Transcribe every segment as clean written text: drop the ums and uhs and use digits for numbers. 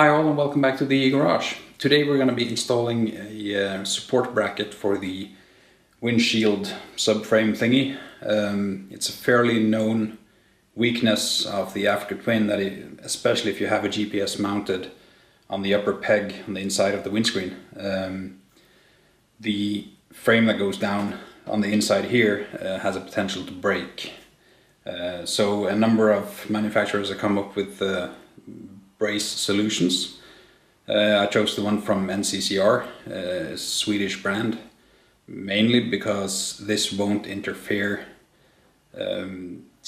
Hi all and welcome back to the garage. Today we're going to be installing a support bracket for the windshield subframe thingy. It's a fairly known weakness of the Africa Twin that especially if you have a GPS mounted on the upper peg on the inside of the windscreen, the frame that goes down on the inside here has a potential to break. So a number of manufacturers have come up with brace solutions. I chose the one from NCCR, a Swedish brand, mainly because this won't interfere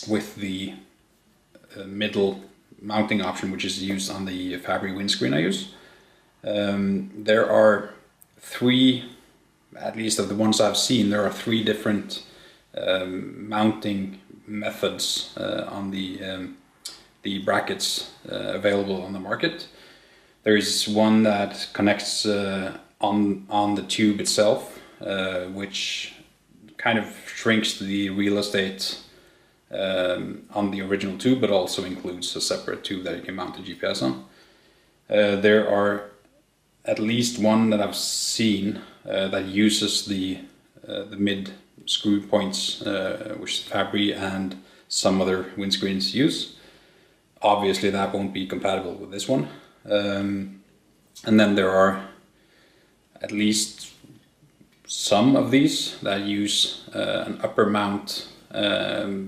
with the middle mounting option which is used on the Fabry windscreen I use. There are three, at least of the ones I've seen, there are three different mounting methods on the brackets available on the market. There is one that connects on the tube itself, which kind of shrinks the real estate on the original tube, but also includes a separate tube that you can mount the GPS on. There are at least one that I've seen that uses the mid screw points, which Fabry and some other windscreens use. Obviously that won't be compatible with this one. And then there are at least some of these that use an upper mount,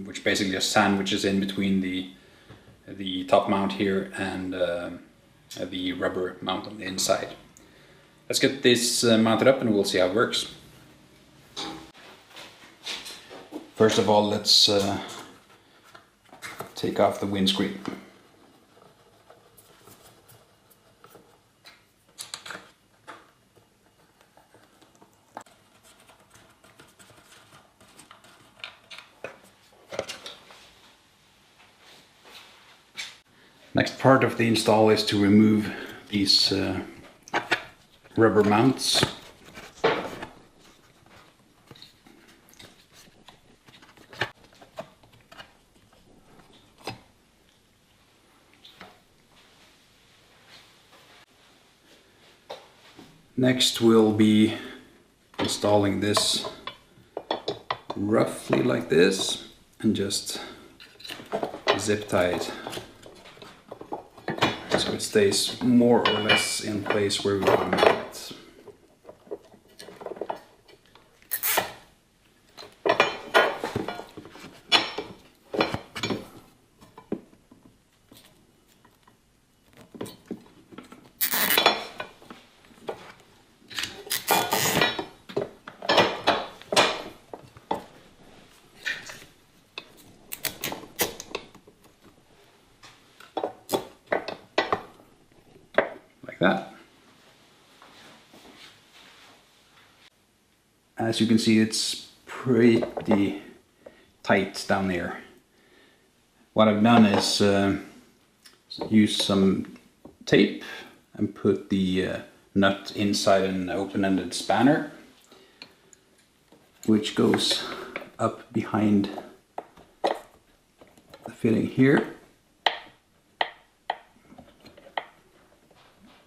which basically just sandwiches in between the top mount here and the rubber mount on the inside. Let's get this mounted up and we'll see how it works. First of all, let's take off the windscreen. Next part of the install is to remove these rubber mounts. Next we'll be installing this roughly like this and just zip tie it so it stays more or less in place where we want it. That. As you can see, it's pretty tight down there. What I've done is use some tape and put the nut inside an open-ended spanner, which goes up behind the fitting here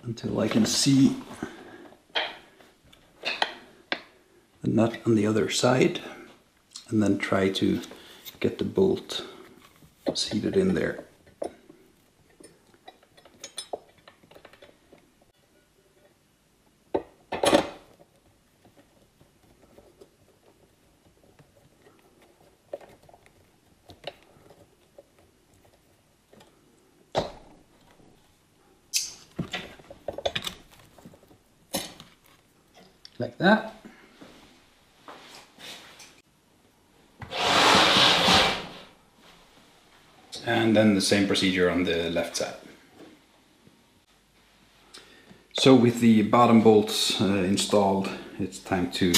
until I can see the nut on the other side, and then try to get the bolt seated in there. Like that. And then the same procedure on the left side. So with the bottom bolts installed, it's time to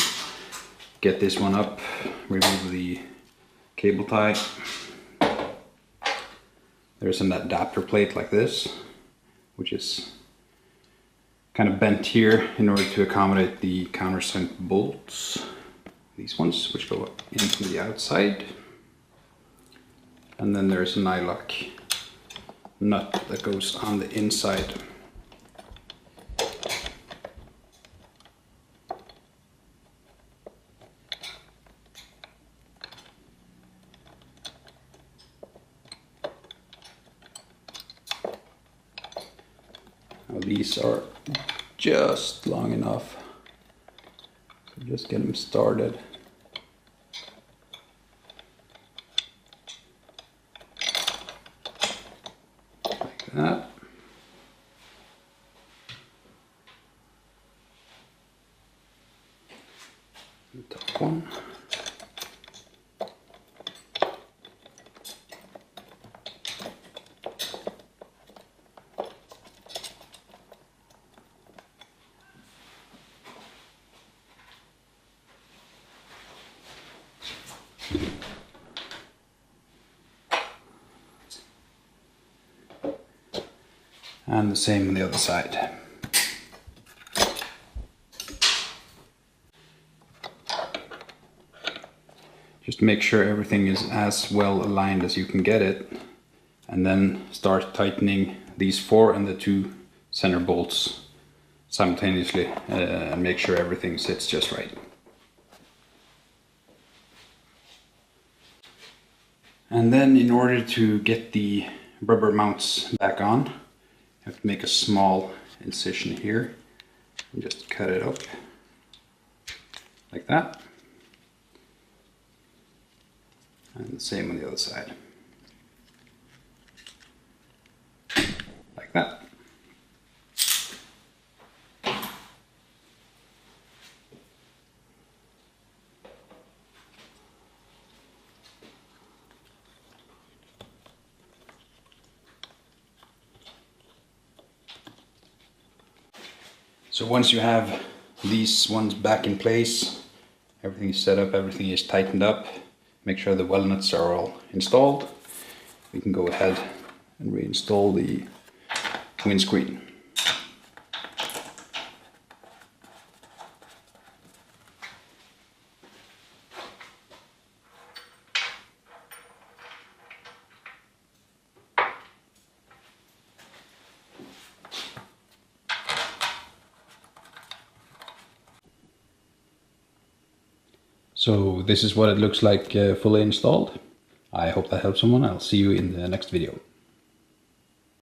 get this one up, remove the cable tie. There's an adapter plate like this, which is kind of bent here in order to accommodate the countersunk bolts. These ones, which go in from the outside. And then there's a nylock nut that goes on the inside. these are just long enough. So just get them started. Like that. The top one. And the same on the other side. Just make sure everything is as well aligned as you can get it, and then start tightening these 4 and the 2 center bolts simultaneously, and make sure everything sits just right. And then in order to get the rubber mounts back on, you have to make a small incision here and just cut it up like that. And the same on the other side. Like that. So once you have these ones back in place, everything is set up, everything is tightened up, make sure the weld nuts are all installed, we can go ahead and reinstall the windscreen. So this is what it looks like fully installed. I hope that helps someone. I'll see you in the next video.